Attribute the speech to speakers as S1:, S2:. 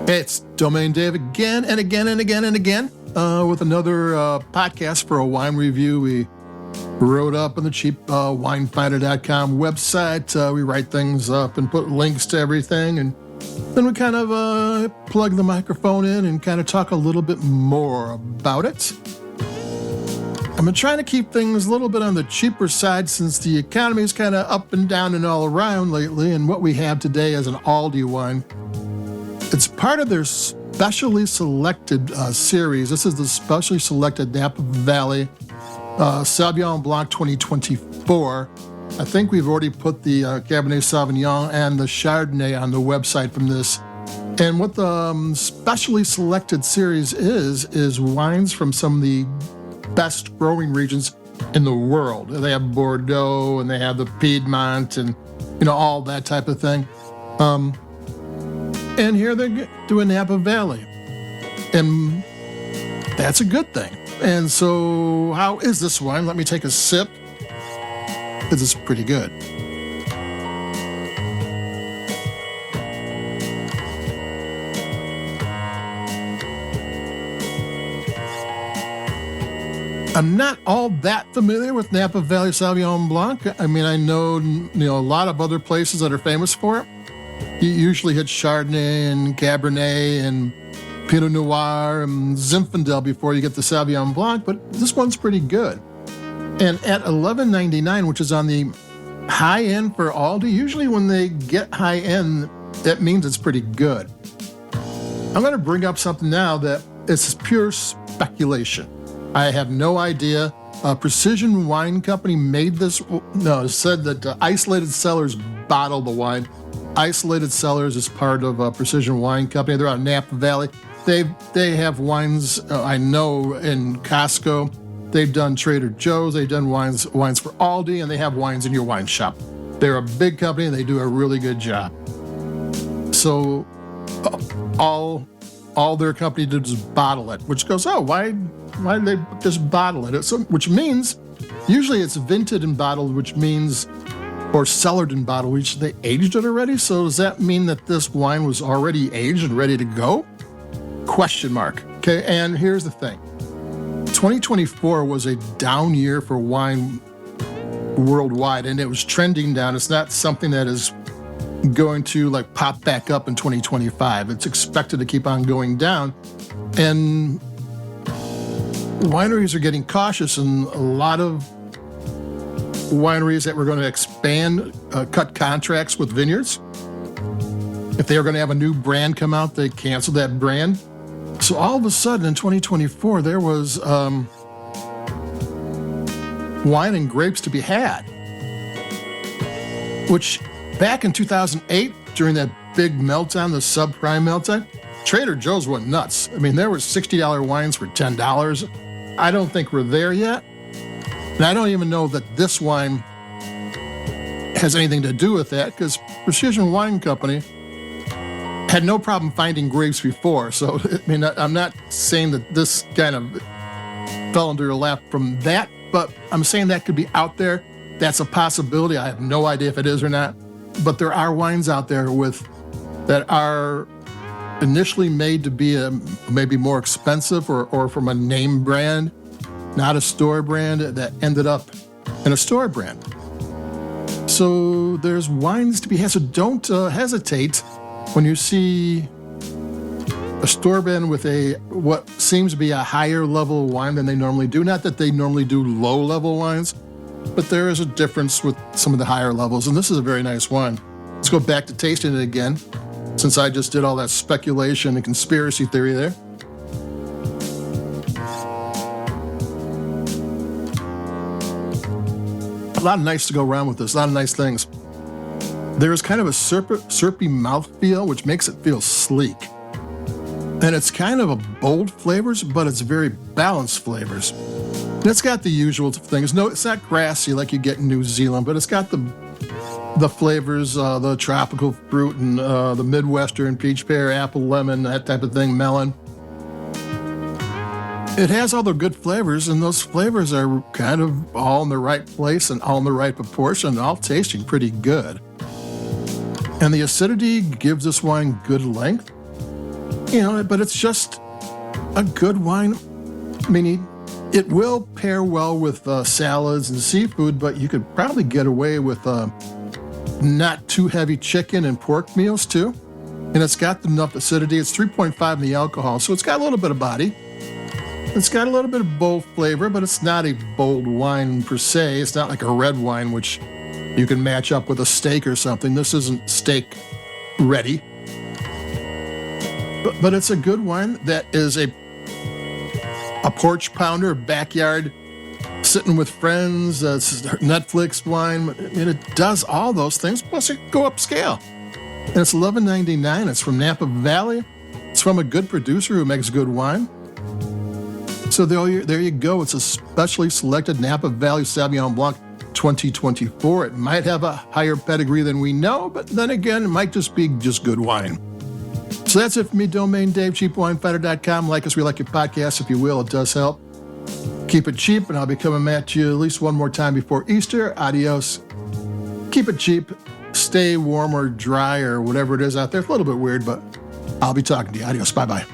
S1: It's Domain Dave again and again and again and again with another podcast for a wine review we wrote up on the cheapwinefinder.com website. We write things up and put links to everything, and then we kind of plug the microphone in and kind of talk a little bit more about it. I've been trying to keep things a little bit on the cheaper side since the economy is kind of up and down and all around lately, and what we have today is an Aldi wine. It's part of their specially selected series. This is the specially selected Napa Valley Sauvignon Blanc 2024. I think we've already put the Cabernet Sauvignon and the Chardonnay on the website from this. And what the specially selected series is wines from some of the best growing regions in the world. They have Bordeaux and they have the Piedmont and, all that type of thing. And here they're doing Napa Valley. And that's a good thing. And so how is this wine? Let me take a sip. This is pretty good. I'm not all that familiar with Napa Valley Sauvignon Blanc. I mean, I know, a lot of other places that are famous for it. You usually hit Chardonnay and Cabernet and Pinot Noir and Zinfandel before you get the Sauvignon Blanc, but this one's pretty good. And at $11.99, which is on the high end for Aldi, usually when they get high end, that means it's pretty good. I'm going to bring up something now that is pure speculation. I have no idea. Precision Wine Company made this. No, it said that Isolated Cellars bottled the wine. Isolated Cellars is part of Precision Wine Company. They're out of Napa Valley. They have wines, I know, in Costco. They've done Trader Joe's. They've done wines for Aldi, and they have wines in your wine shop. They're a big company, and they do a really good job. So all their company did is bottle it, which goes, why did they just bottle it? Which means, usually it's vinted and bottled, which means, or cellared and bottled, which they aged it already. So does that mean that this wine was already aged and ready to go? Question mark. Okay, and here's the thing. 2024 was a down year for wine worldwide, and it was trending down. It's not something that is going to pop back up in 2025. It's expected to keep on going down. And wineries are getting cautious, and a lot of wineries that were going to expand, cut contracts with vineyards. If they were going to have a new brand come out, they canceled that brand. So all of a sudden in 2024, there was wine and grapes to be had, which back in 2008, during that big meltdown, the subprime meltdown, Trader Joe's went nuts. I mean, there were $60 wines for $10. I don't think we're there yet. And I don't even know that this wine has anything to do with that, because Precision Wine Company had no problem finding grapes before. So, I mean, I'm not saying that this kind of fell into your lap from that, but I'm saying that could be out there. That's a possibility. I have no idea if it is or not. But there are wines out there that are initially made to be maybe more expensive or from a name brand, not a store brand, that ended up in a store brand. So there's wines to be had. So don't hesitate when you see a store brand with what seems to be a higher level wine than they normally do. Not that they normally do low level wines, but there is a difference with some of the higher levels. And this is a very nice wine. Let's go back to tasting it again, since I just did all that speculation and conspiracy theory there. A lot of nice to go around with this, a lot of nice things. There is kind of a syrupy mouthfeel, which makes it feel sleek. And it's kind of a bold flavors, but it's very balanced flavors. And it's got the usual things. No, it's not grassy like you get in New Zealand, but it's got the flavors, the tropical fruit and the Midwestern peach, pear, apple, lemon, that type of thing, melon. It has all the good flavors, and those flavors are kind of all in the right place and all in the right proportion, and all tasting pretty good. And the acidity gives this wine good length. But it's just a good wine. I mean, it will pair well with salads and seafood, but you could probably get away with not too heavy chicken and pork meals too. And it's got enough acidity. It's 3.5 in the alcohol, so it's got a little bit of body. It's got a little bit of bold flavor, but it's not a bold wine per se. It's not like a red wine, which you can match up with a steak or something. This isn't steak ready. But it's a good wine that is a porch pounder, backyard, sitting with friends, Netflix wine. It does all those things, plus it can go upscale. And it's $11.99. It's from Napa Valley. It's from a good producer who makes good wine. So there you go. It's a specially selected Napa Valley Sauvignon Blanc 2024. It might have a higher pedigree than we know, but then again, it might just be good wine. So that's it for me, Domain Dave, cheapwinefighter.com. Like us, we like your podcast, if you will. It does help. Keep it cheap, and I'll be coming at you at least one more time before Easter. Adios. Keep it cheap. Stay warm or dry or whatever it is out there. It's a little bit weird, but I'll be talking to you. Adios. Bye-bye.